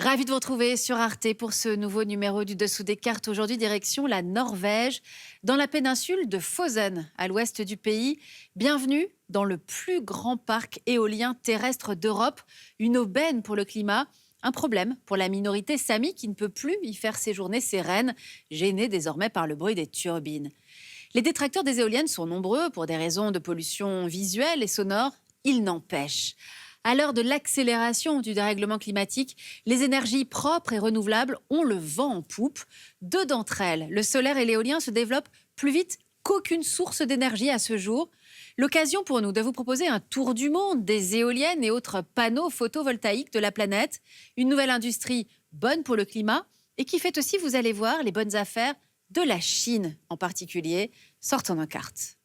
Ravi de vous retrouver sur Arte pour ce nouveau numéro du Dessous des cartes. Aujourd'hui, direction la Norvège, dans la péninsule de Fosen, à l'ouest du pays. Bienvenue dans le plus grand parc éolien terrestre d'Europe. Une aubaine pour le climat, un problème pour la minorité sami qui ne peut plus y faire séjourner ses rennes, gênées désormais par le bruit des turbines. Les détracteurs des éoliennes sont nombreux pour des raisons de pollution visuelle et sonore. Il n'empêche. À l'heure de l'accélération du dérèglement climatique, les énergies propres et renouvelables ont le vent en poupe. Deux d'entre elles, le solaire et l'éolien, se développent plus vite qu'aucune source d'énergie à ce jour. L'occasion pour nous de vous proposer un tour du monde des éoliennes et autres panneaux photovoltaïques de la planète. Une nouvelle industrie bonne pour le climat et qui fait aussi, vous allez voir, les bonnes affaires de la Chine en particulier. Sortons nos cartes.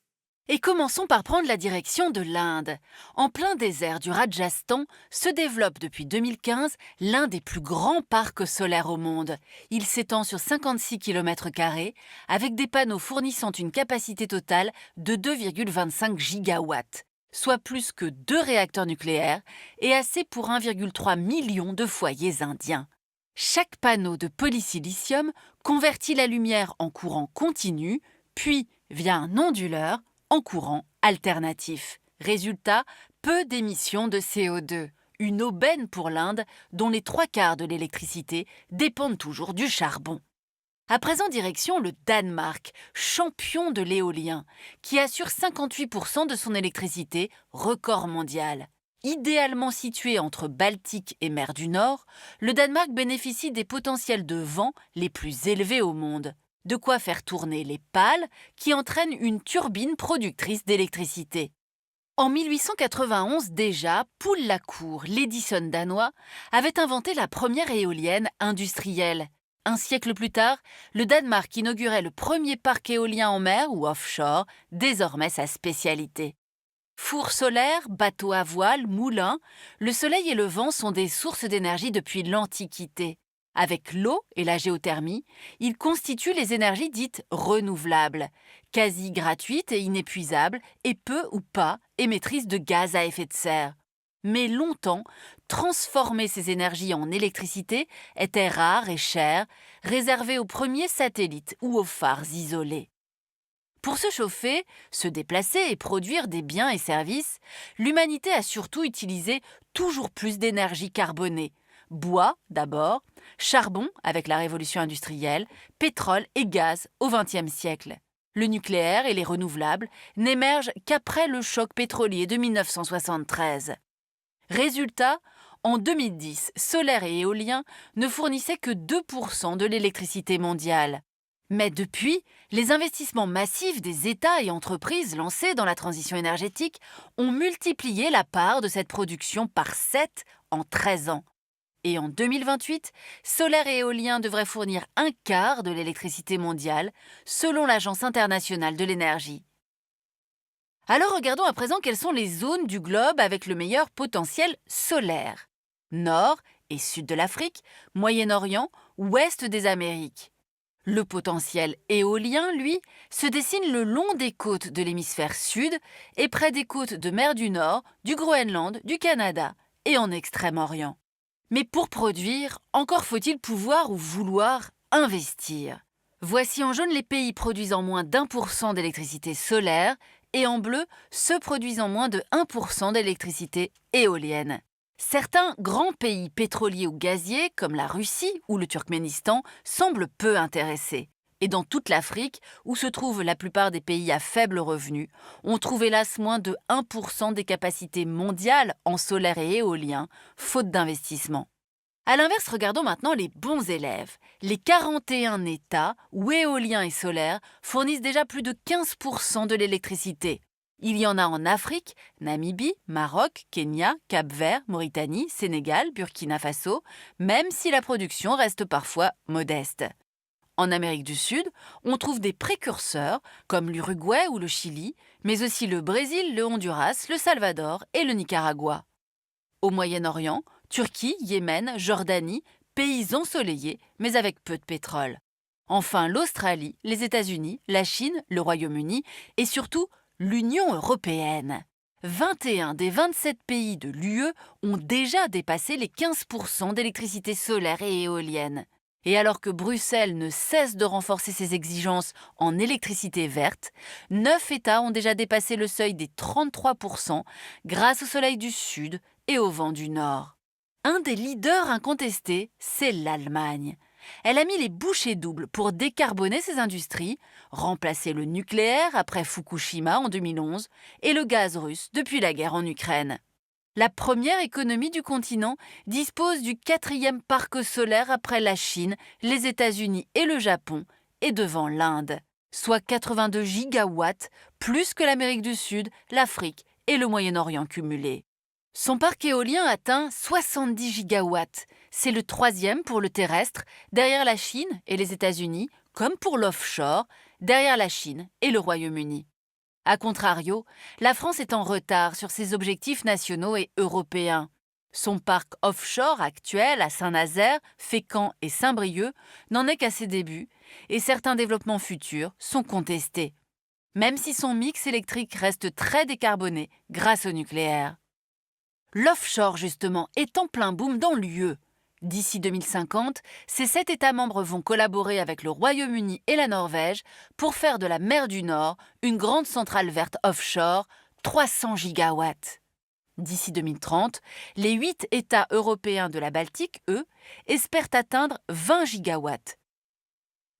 Et commençons par prendre la direction de l'Inde. En plein désert du Rajasthan se développe depuis 2015 l'un des plus grands parcs solaires au monde. Il s'étend sur 56 km² avec des panneaux fournissant une capacité totale de 2,25 gigawatts, soit plus que 2 réacteurs nucléaires et assez pour 1,3 million de foyers indiens. Chaque panneau de polysilicium convertit la lumière en courant continu, puis, via un onduleur, en courant alternatif. Résultat, peu d'émissions de CO2. Une aubaine pour l'Inde, dont les 3/4 de l'électricité dépendent toujours du charbon. À présent, direction le Danemark, champion de l'éolien, qui assure 58% de son électricité, record mondial. Idéalement situé entre Baltique et mer du Nord, le Danemark bénéficie des potentiels de vent les plus élevés au monde. De quoi faire tourner les pales qui entraînent une turbine productrice d'électricité. En 1891 déjà, Poul Lacour, l'Edison danois, avait inventé la première éolienne industrielle. Un siècle plus tard, le Danemark inaugurait le premier parc éolien en mer ou offshore, désormais sa spécialité. Fours solaires, bateaux à voile, moulins, le soleil et le vent sont des sources d'énergie depuis l'Antiquité. Avec l'eau et la géothermie, ils constituent les énergies dites renouvelables, quasi gratuites et inépuisables et peu ou pas émettrices de gaz à effet de serre. Mais longtemps, transformer ces énergies en électricité était rare et cher, réservé aux premiers satellites ou aux phares isolés. Pour se chauffer, se déplacer et produire des biens et services, l'humanité a surtout utilisé toujours plus d'énergie carbonée. Bois d'abord, charbon avec la révolution industrielle, pétrole et gaz au XXe siècle. Le nucléaire et les renouvelables n'émergent qu'après le choc pétrolier de 1973. Résultat, en 2010, solaire et éolien ne fournissaient que 2% de l'électricité mondiale. Mais depuis, les investissements massifs des États et entreprises lancés dans la transition énergétique ont multiplié la part de cette production par 7 en 13 ans. Et en 2028, solaire et éolien devraient fournir 1/4 de l'électricité mondiale, selon l'Agence internationale de l'énergie. Alors regardons à présent quelles sont les zones du globe avec le meilleur potentiel solaire. Nord et sud de l'Afrique, Moyen-Orient, ouest des Amériques. Le potentiel éolien, lui, se dessine le long des côtes de l'hémisphère sud et près des côtes de mer du Nord, du Groenland, du Canada et en Extrême-Orient. Mais pour produire, encore faut-il pouvoir ou vouloir investir. Voici en jaune les pays produisant moins d'1% d'électricité solaire et en bleu ceux produisant moins de 1% d'électricité éolienne. Certains grands pays pétroliers ou gaziers, comme la Russie ou le Turkménistan, semblent peu intéressés. Et dans toute l'Afrique, où se trouvent la plupart des pays à faible revenu, on trouve hélas moins de 1% des capacités mondiales en solaire et éolien, faute d'investissement. A l'inverse, regardons maintenant les bons élèves. Les 41 États où éolien et solaire fournissent déjà plus de 15% de l'électricité. Il y en a en Afrique, Namibie, Maroc, Kenya, Cap-Vert, Mauritanie, Sénégal, Burkina Faso, même si la production reste parfois modeste. En Amérique du Sud, on trouve des précurseurs comme l'Uruguay ou le Chili, mais aussi le Brésil, le Honduras, le Salvador et le Nicaragua. Au Moyen-Orient, Turquie, Yémen, Jordanie, pays ensoleillés mais avec peu de pétrole. Enfin l'Australie, les États-Unis, la Chine, le Royaume-Uni et surtout l'Union européenne. 21 des 27 pays de l'UE ont déjà dépassé les 15% d'électricité solaire et éolienne. Et alors que Bruxelles ne cesse de renforcer ses exigences en électricité verte, 9 États ont déjà dépassé le seuil des 33% grâce au soleil du sud et au vent du nord. Un des leaders incontestés, c'est l'Allemagne. Elle a mis les bouchées doubles pour décarboner ses industries, remplacer le nucléaire après Fukushima en 2011 et le gaz russe depuis la guerre en Ukraine. La première économie du continent dispose du 4e parc solaire après la Chine, les États-Unis et le Japon, et devant l'Inde, soit 82 gigawatts, plus que l'Amérique du Sud, l'Afrique et le Moyen-Orient cumulés. Son parc éolien atteint 70 gigawatts. C'est le 3e pour le terrestre, derrière la Chine et les États-Unis, comme pour l'offshore, derrière la Chine et le Royaume-Uni. A contrario, la France est en retard sur ses objectifs nationaux et européens. Son parc offshore actuel à Saint-Nazaire, Fécamp et Saint-Brieuc n'en est qu'à ses débuts et certains développements futurs sont contestés. Même si son mix électrique reste très décarboné grâce au nucléaire. L'offshore, justement, est en plein boom dans l'UE. D'ici 2050, ces 7 États membres vont collaborer avec le Royaume-Uni et la Norvège pour faire de la mer du Nord une grande centrale verte offshore, 300 gigawatts. D'ici 2030, les 8 États européens de la Baltique, eux, espèrent atteindre 20 gigawatts.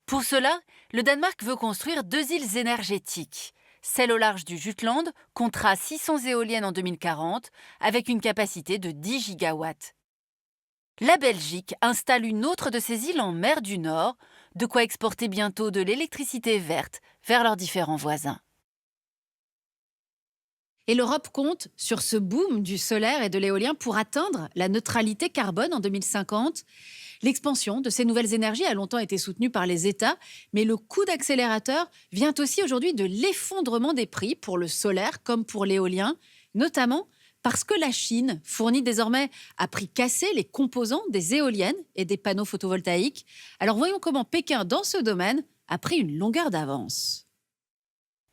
Pour cela, le Danemark veut construire 2 îles énergétiques. Celle au large du Jutland comptera 600 éoliennes en 2040 avec une capacité de 10 gigawatts. La Belgique installe une autre de ses îles en mer du Nord, de quoi exporter bientôt de l'électricité verte vers leurs différents voisins. Et l'Europe compte sur ce boom du solaire et de l'éolien pour atteindre la neutralité carbone en 2050. L'expansion de ces nouvelles énergies a longtemps été soutenue par les États, mais le coup d'accélérateur vient aussi aujourd'hui de l'effondrement des prix pour le solaire comme pour l'éolien, notamment parce que la Chine fournit désormais à prix cassé les composants des éoliennes et des panneaux photovoltaïques. Alors voyons comment Pékin, dans ce domaine, a pris une longueur d'avance.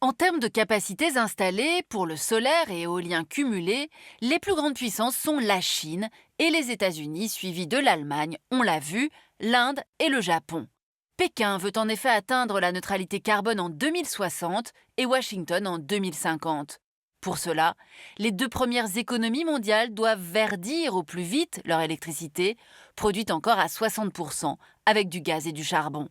En termes de capacités installées, pour le solaire et éolien cumulé, les plus grandes puissances sont la Chine et les États-Unis, suivis de l'Allemagne, on l'a vu, l'Inde et le Japon. Pékin veut en effet atteindre la neutralité carbone en 2060 et Washington en 2050. Pour cela, les 2 premières économies mondiales doivent verdir au plus vite leur électricité, produite encore à 60% avec du gaz et du charbon.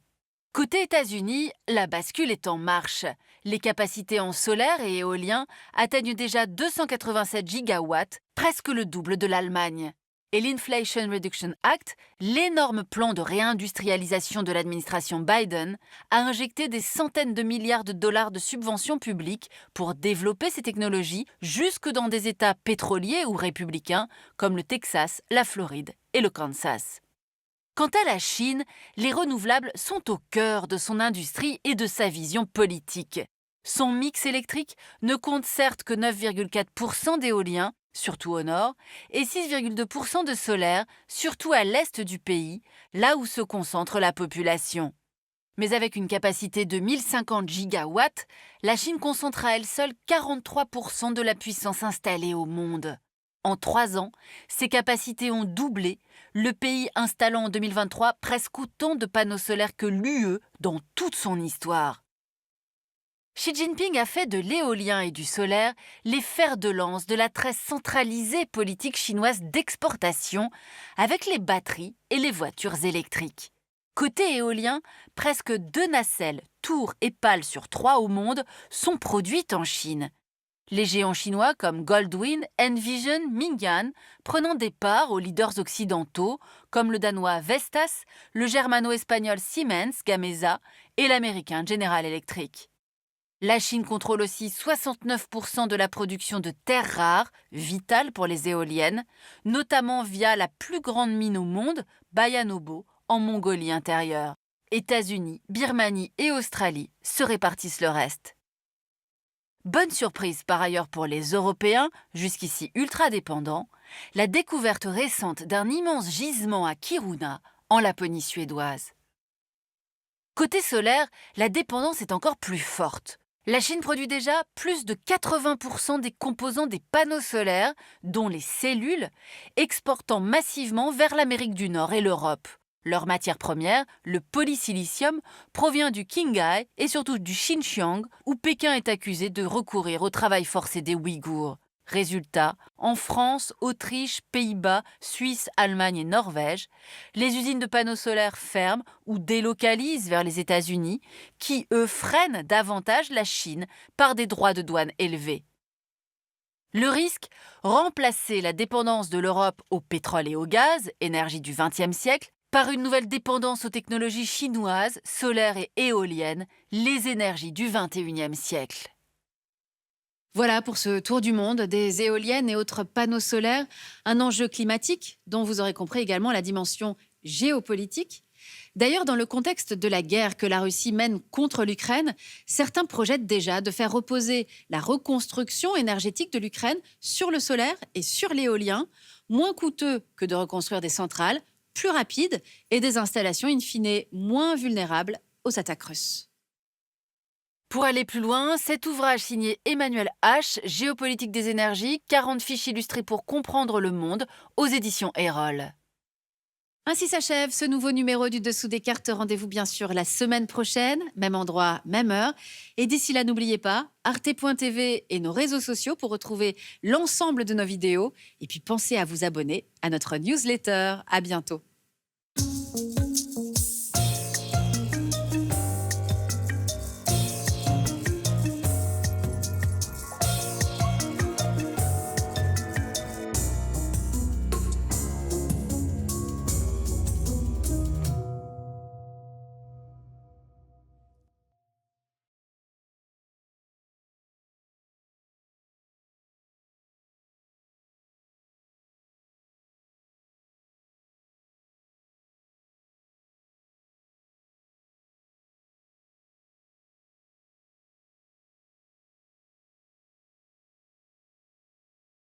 Côté États-Unis, la bascule est en marche. Les capacités en solaire et éolien atteignent déjà 287 gigawatts, presque le double de l'Allemagne. Et l'Inflation Reduction Act, l'énorme plan de réindustrialisation de l'administration Biden, a injecté des centaines de milliards de dollars de subventions publiques pour développer ces technologies jusque dans des États pétroliers ou républicains comme le Texas, la Floride et le Kansas. Quant à la Chine, les renouvelables sont au cœur de son industrie et de sa vision politique. Son mix électrique ne compte certes que 9,4% d'éolien, surtout au nord, et 6,2% de solaire, surtout à l'est du pays, là où se concentre la population. Mais avec une capacité de 1050 gigawatts, la Chine concentre à elle seule 43% de la puissance installée au monde. En 3 ans, ses capacités ont doublé, le pays installant en 2023 presque autant de panneaux solaires que l'UE dans toute son histoire. Xi Jinping a fait de l'éolien et du solaire les fers de lance de la très centralisée politique chinoise d'exportation avec les batteries et les voitures électriques. Côté éolien, presque 2 nacelles, tours et pales sur 3 au monde sont produites en Chine. Les géants chinois comme Goldwind, Envision, Mingyuan prenant des parts aux leaders occidentaux comme le danois Vestas, le germano-espagnol Siemens Gamesa et l'américain General Electric. La Chine contrôle aussi 69% de la production de terres rares, vitales pour les éoliennes, notamment via la plus grande mine au monde, Bayanobo, en Mongolie intérieure. États-Unis, Birmanie et Australie se répartissent le reste. Bonne surprise par ailleurs pour les Européens, jusqu'ici ultra dépendants, la découverte récente d'un immense gisement à Kiruna, en Laponie suédoise. Côté solaire, la dépendance est encore plus forte. La Chine produit déjà plus de 80% des composants des panneaux solaires, dont les cellules, exportant massivement vers l'Amérique du Nord et l'Europe. Leur matière première, le polysilicium, provient du Qinghai et surtout du Xinjiang, où Pékin est accusé de recourir au travail forcé des Ouïghours. Résultat, en France, Autriche, Pays-Bas, Suisse, Allemagne et Norvège, les usines de panneaux solaires ferment ou délocalisent vers les États-Unis, qui, eux, freinent davantage la Chine par des droits de douane élevés. Le risque, remplacer la dépendance de l'Europe au pétrole et au gaz, énergie du XXe siècle, par une nouvelle dépendance aux technologies chinoises, solaires et éoliennes, les énergies du XXIe siècle. Voilà pour ce tour du monde des éoliennes et autres panneaux solaires, un enjeu climatique dont vous aurez compris également la dimension géopolitique. D'ailleurs, dans le contexte de la guerre que la Russie mène contre l'Ukraine, certains projettent déjà de faire reposer la reconstruction énergétique de l'Ukraine sur le solaire et sur l'éolien, moins coûteux que de reconstruire des centrales, plus rapides et des installations in fine moins vulnérables aux attaques russes. Pour aller plus loin, cet ouvrage signé Emmanuel H, Géopolitique des énergies, 40 fiches illustrées pour comprendre le monde, aux éditions Erol. Ainsi s'achève ce nouveau numéro du Dessous des cartes. Rendez-vous bien sûr la semaine prochaine, même endroit, même heure. Et d'ici là, n'oubliez pas, arte.tv et nos réseaux sociaux pour retrouver l'ensemble de nos vidéos. Et puis pensez à vous abonner à notre newsletter. À bientôt.